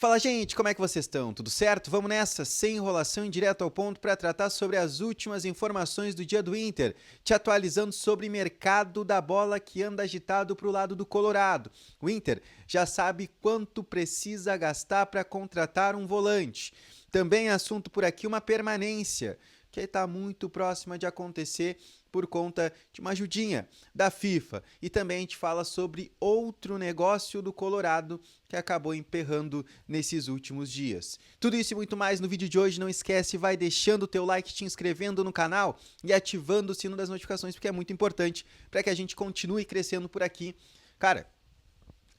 Fala, gente, como é que vocês estão? Tudo certo? Vamos nessa, sem enrolação e direto ao ponto para tratar sobre as últimas informações do dia do Inter, te atualizando sobre o mercado da bola que anda agitado para o lado do Colorado. O Inter já sabe quanto precisa gastar para contratar um volante. Também assunto por aqui uma permanência, que está muito próxima de acontecer por conta de uma ajudinha da FIFA. E também a gente fala sobre outro negócio do Colorado que acabou emperrando nesses últimos dias. Tudo isso e muito mais no vídeo de hoje. Não esquece, vai deixando o teu like, te inscrevendo no canal e ativando o sino das notificações, porque é muito importante para que a gente continue crescendo por aqui. Cara,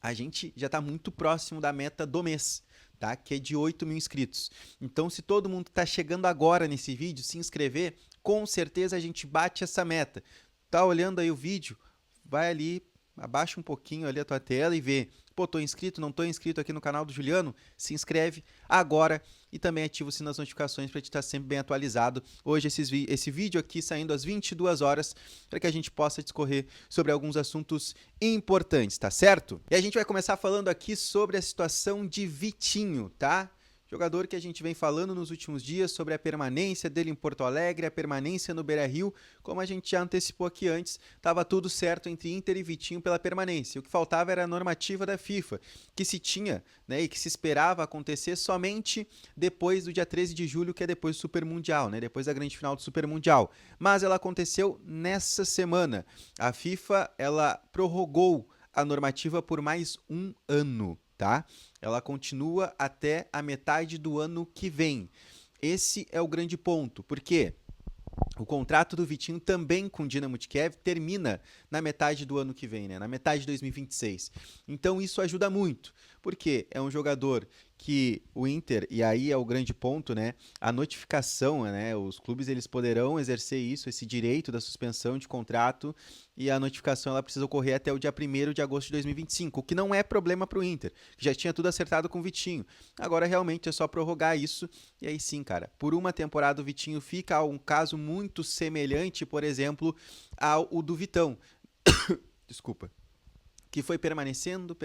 a gente já está muito próximo da meta do mês, tá? Que é de 8 mil inscritos. Então, se todo mundo está chegando agora nesse vídeo, se inscrever, com certeza a gente bate essa meta. Tá olhando aí o vídeo? Vai ali, abaixa um pouquinho ali a tua tela e vê. Pô, tô inscrito, não tô inscrito aqui no canal do Juliano? Se inscreve agora e também ativa o sino das notificações para te estar sempre bem atualizado. Hoje esse vídeo aqui saindo às 22 horas para que a gente possa discorrer sobre alguns assuntos importantes, tá certo? E a gente vai começar falando aqui sobre a situação de Vitinho, tá? Jogador que a gente vem falando nos últimos dias sobre a permanência dele em Porto Alegre, a permanência no Beira-Rio. Como a gente já antecipou aqui antes, estava tudo certo entre Inter e Vitinho pela permanência. O que faltava era a normativa da FIFA, que se tinha, né, e que se esperava acontecer somente depois do dia 13 de julho, que é depois do Super Mundial, né, depois da grande final do Super Mundial. Mas ela aconteceu nessa semana. A FIFA, ela prorrogou a normativa por mais um ano, tá? Ela continua até a metade do ano que vem. Esse é o grande ponto, porque o contrato do Vitinho também com o Dinamo de Kiev termina na metade do ano que vem, né? Na metade de 2026. Então isso ajuda muito, porque é um jogador que o Inter, e aí é o grande ponto, né? A notificação, né? Os clubes eles poderão exercer isso, esse direito da suspensão de contrato, e a notificação ela precisa ocorrer até o dia 1º de agosto de 2025, o que não é problema para o Inter, que já tinha tudo acertado com o Vitinho. Agora realmente é só prorrogar isso, e aí sim, cara, por uma temporada o Vitinho fica a um caso muito semelhante, por exemplo, ao do Vitão. Desculpa. Que foi permanecendo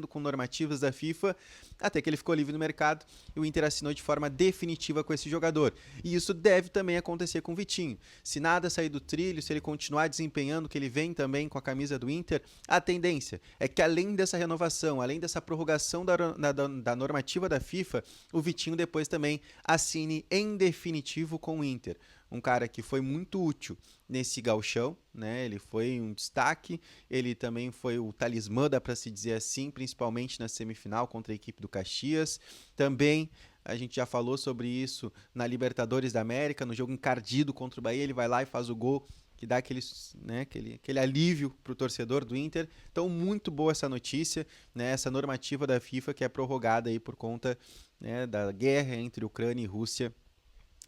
com normativas da FIFA, até que ele ficou livre no mercado e o Inter assinou de forma definitiva com esse jogador. E isso deve também acontecer com o Vitinho. Se nada sair do trilho, se ele continuar desempenhando o que ele vem também com a camisa do Inter, a tendência é que além dessa renovação, além dessa prorrogação da normativa da FIFA, o Vitinho depois também assine em definitivo com o Inter. Um cara que foi muito útil nesse gauchão, né? Ele foi um destaque, ele também foi o talismã, dá para se dizer assim, principalmente na semifinal contra a equipe do Caxias. Também a gente já falou sobre isso na Libertadores da América, no jogo encardido contra o Bahia, ele vai lá e faz o gol que dá aquele, né, aquele alívio para o torcedor do Inter. Então, muito boa essa notícia, né, essa normativa da FIFA que é prorrogada aí por conta, né, da guerra entre Ucrânia e Rússia,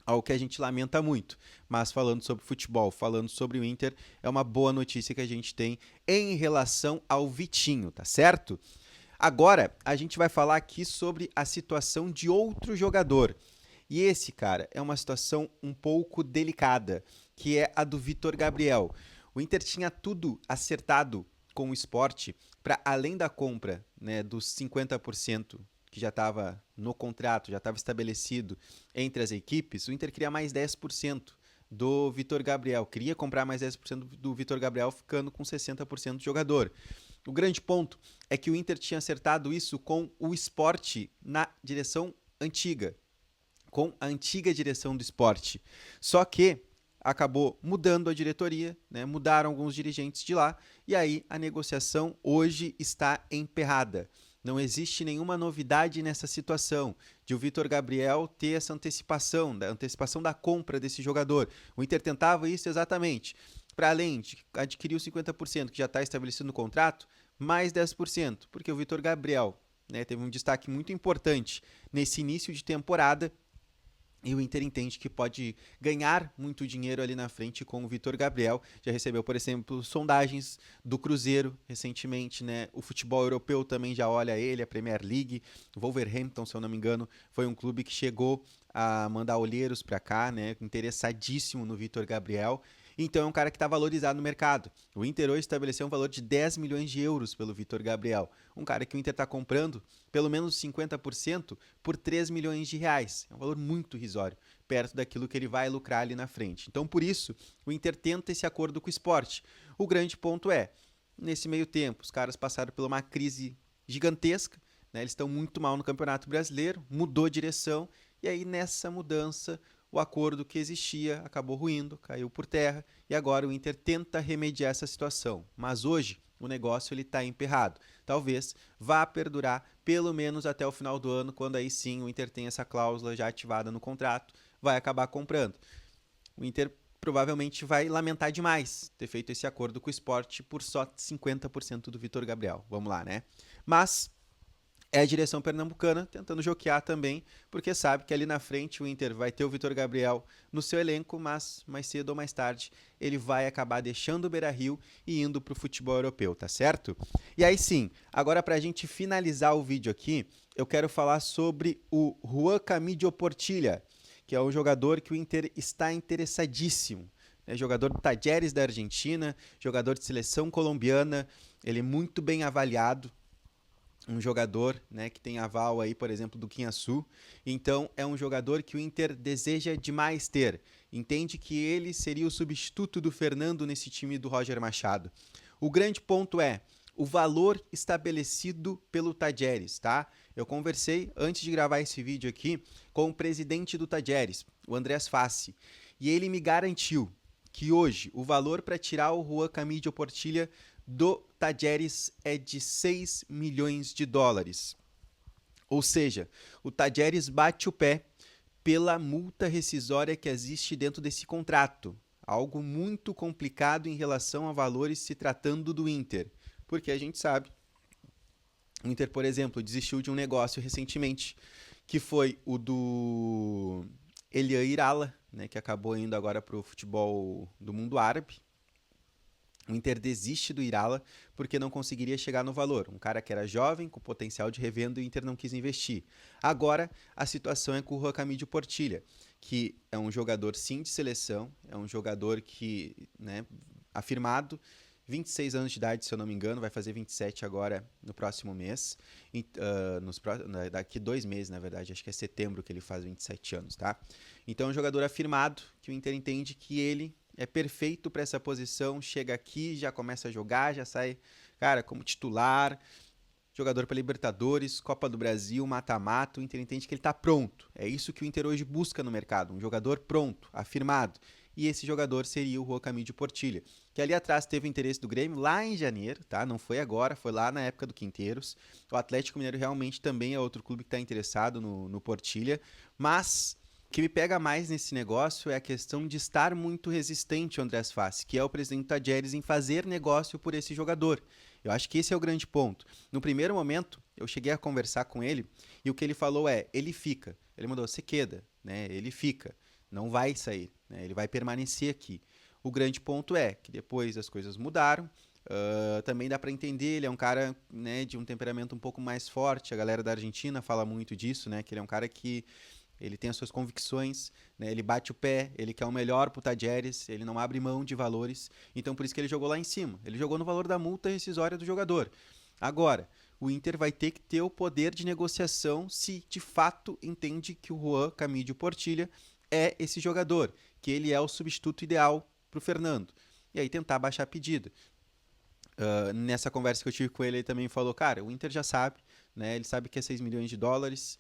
algo que a gente lamenta muito, mas falando sobre futebol, falando sobre o Inter, é uma boa notícia que a gente tem em relação ao Vitinho, tá certo? Agora, a gente vai falar aqui sobre a situação de outro jogador. E esse, cara, é uma situação um pouco delicada, que é a do Vitor Gabriel. O Inter tinha tudo acertado com o Sport para, além da compra, né, dos 50% que já estava no contrato, já estava estabelecido entre as equipes, o Inter queria mais 10% do Vitor Gabriel, queria comprar mais 10% do Vitor Gabriel, ficando com 60% do jogador. O grande ponto é que o Inter tinha acertado isso com o Sport na direção antiga, com a antiga direção do Sport. Só que acabou mudando a diretoria, né? Mudaram alguns dirigentes de lá, e aí a negociação hoje está emperrada. Não existe nenhuma novidade nessa situação de o Vitor Gabriel ter essa antecipação da compra desse jogador. O Inter tentava isso exatamente, para além de adquirir os 50% que já está estabelecido no contrato, mais 10%, porque o Vitor Gabriel, né, teve um destaque muito importante nesse início de temporada, e o Inter entende que pode ganhar muito dinheiro ali na frente com o Vitor Gabriel. Já recebeu, por exemplo, sondagens do Cruzeiro recentemente, né? O futebol europeu também já olha ele, a Premier League. O Wolverhampton, se eu não me engano, foi um clube que chegou a mandar olheiros para cá, né? Interessadíssimo no Vitor Gabriel. Então é um cara que está valorizado no mercado. O Inter hoje estabeleceu um valor de 10 milhões de euros pelo Vitor Gabriel. Um cara que o Inter está comprando pelo menos 50% por 3 milhões de reais. É um valor muito irrisório, perto daquilo que ele vai lucrar ali na frente. Então, por isso, o Inter tenta esse acordo com o Sport. O grande ponto é, nesse meio tempo, os caras passaram por uma crise gigantesca, né? Eles estão muito mal no Campeonato Brasileiro, mudou a direção, e aí nessa mudança o acordo que existia acabou ruindo, caiu por terra, e agora o Inter tenta remediar essa situação. Mas hoje o negócio está emperrado. Talvez vá perdurar pelo menos até o final do ano, quando aí sim o Inter tem essa cláusula já ativada no contrato, vai acabar comprando. O Inter provavelmente vai lamentar demais ter feito esse acordo com o Sport por só 50% do Vitor Gabriel. Vamos lá, né? Mas é a direção pernambucana tentando joquear também, porque sabe que ali na frente o Inter vai ter o Vitor Gabriel no seu elenco, mas mais cedo ou mais tarde ele vai acabar deixando o Beira-Rio e indo para o futebol europeu, tá certo? E aí sim, agora para a gente finalizar o vídeo aqui, eu quero falar sobre o Juan Camilo Portillo, que é um jogador que o Inter está interessadíssimo. É jogador do Talleres da Argentina, jogador de seleção colombiana, ele é muito bem avaliado, um jogador, né, que tem aval aí, por exemplo, do Quinhaçu. Então é um jogador que o Inter deseja demais ter. Entende que ele seria o substituto do Fernando nesse time do Roger Machado. O grande ponto é o valor estabelecido pelo Talleres, tá? Eu conversei antes de gravar esse vídeo aqui com o presidente do Talleres, o Andrés Fassi, e ele me garantiu que hoje o valor para tirar o Juan Camilo Portillo do Talleres é de 6 milhões de dólares. Ou seja, o Talleres bate o pé pela multa rescisória que existe dentro desse contrato. Algo muito complicado em relação a valores se tratando do Inter. Porque a gente sabe, o Inter, por exemplo, desistiu de um negócio recentemente, que foi o do Elian Irala, né, que acabou indo agora para o futebol do mundo árabe. O Inter desiste do Irala porque não conseguiria chegar no valor. Um cara que era jovem, com potencial de revenda, e o Inter não quis investir. Agora, a situação é com o Juan Camilo Portillo, que é um jogador sim de seleção, é um jogador que, né, afirmado, 26 anos de idade, se eu não me engano, vai fazer 27 agora no próximo mês. Daqui 2 meses, na verdade, acho que é setembro que ele faz 27 anos, tá? Então é um jogador afirmado, que o Inter entende que ele é perfeito para essa posição, chega aqui, já começa a jogar, já sai, cara, como titular, jogador para Libertadores, Copa do Brasil, mata-mata, o Inter entende que ele está pronto. É isso que o Inter hoje busca no mercado, um jogador pronto, afirmado. E esse jogador seria o Juan Camilo Portillo, que ali atrás teve o interesse do Grêmio lá em janeiro, tá? Não foi agora, foi lá na época do Quinteiros. O Atlético Mineiro realmente também é outro clube que está interessado no Portillo, mas o que me pega mais nesse negócio é a questão de estar muito resistente, o Andrés Fassi, que é o presidente do Talleres, em fazer negócio por esse jogador. Eu acho que esse é o grande ponto. No primeiro momento, eu cheguei a conversar com ele e o que ele falou é, ele fica. Ele mandou, se queda, né? Ele fica, não vai sair, né? Ele vai permanecer aqui. O grande ponto é que depois as coisas mudaram, também dá para entender, ele é um cara, né, de um temperamento um pouco mais forte, a galera da Argentina fala muito disso, né, que ele é um cara que ele tem as suas convicções, né? Ele bate o pé, ele quer o melhor pro Talleres, ele não abre mão de valores, então por isso que ele jogou lá em cima. Ele jogou no valor da multa rescisória do jogador. Agora, o Inter vai ter que ter o poder de negociação se de fato entende que o Juan Camilo Portillo é esse jogador, que ele é o substituto ideal pro Fernando. E aí tentar baixar a pedida. Nessa conversa que eu tive com ele, ele também falou, cara, o Inter já sabe, né? Ele sabe que é 6 milhões de dólares,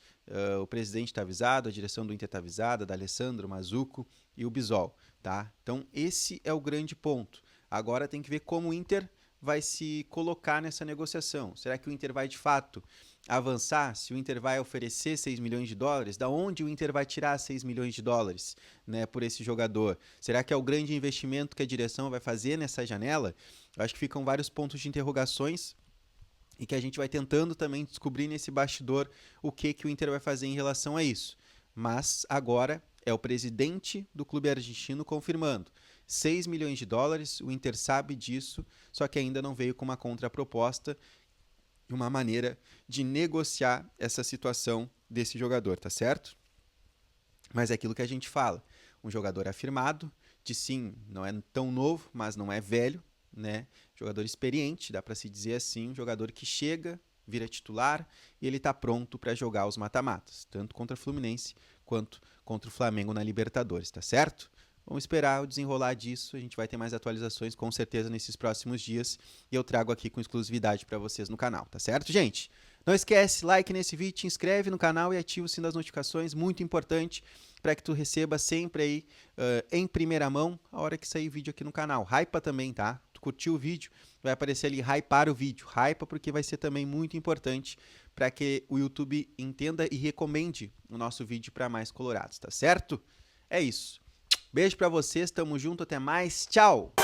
o presidente está avisado, a direção do Inter está avisada, da Alessandro, Mazuco e o Bisol, tá? Então esse é o grande ponto. Agora tem que ver como o Inter vai se colocar nessa negociação. Será que o Inter vai de fato avançar? Se o Inter vai oferecer 6 milhões de dólares, da onde o Inter vai tirar 6 milhões de dólares, né, por esse jogador? Será que é o grande investimento que a direção vai fazer nessa janela? Eu acho que ficam vários pontos de interrogações e que a gente vai tentando também descobrir nesse bastidor o que o Inter vai fazer em relação a isso. Mas agora é o presidente do clube argentino confirmando. 6 milhões de dólares, o Inter sabe disso, só que ainda não veio com uma contraproposta, uma maneira de negociar essa situação desse jogador, tá certo? Mas é aquilo que a gente fala, um jogador afirmado, de sim, não é tão novo, mas não é velho, né? Jogador experiente, dá para se dizer assim, um jogador que chega, vira titular e ele está pronto para jogar os mata-matas, tanto contra o Fluminense quanto contra o Flamengo na Libertadores, tá certo? Vamos esperar o desenrolar disso, a gente vai ter mais atualizações com certeza nesses próximos dias e eu trago aqui com exclusividade para vocês no canal, tá certo, gente? Não esquece, like nesse vídeo, te inscreve no canal e ativa o sino das notificações, muito importante para que tu receba sempre aí em primeira mão a hora que sair vídeo aqui no canal. Hypa também, tá? Tu curtiu o vídeo, vai aparecer ali hypar o vídeo. Hypa porque vai ser também muito importante para que o YouTube entenda e recomende o nosso vídeo para mais colorados, tá certo? É isso. Beijo para vocês, tamo junto, até mais, tchau!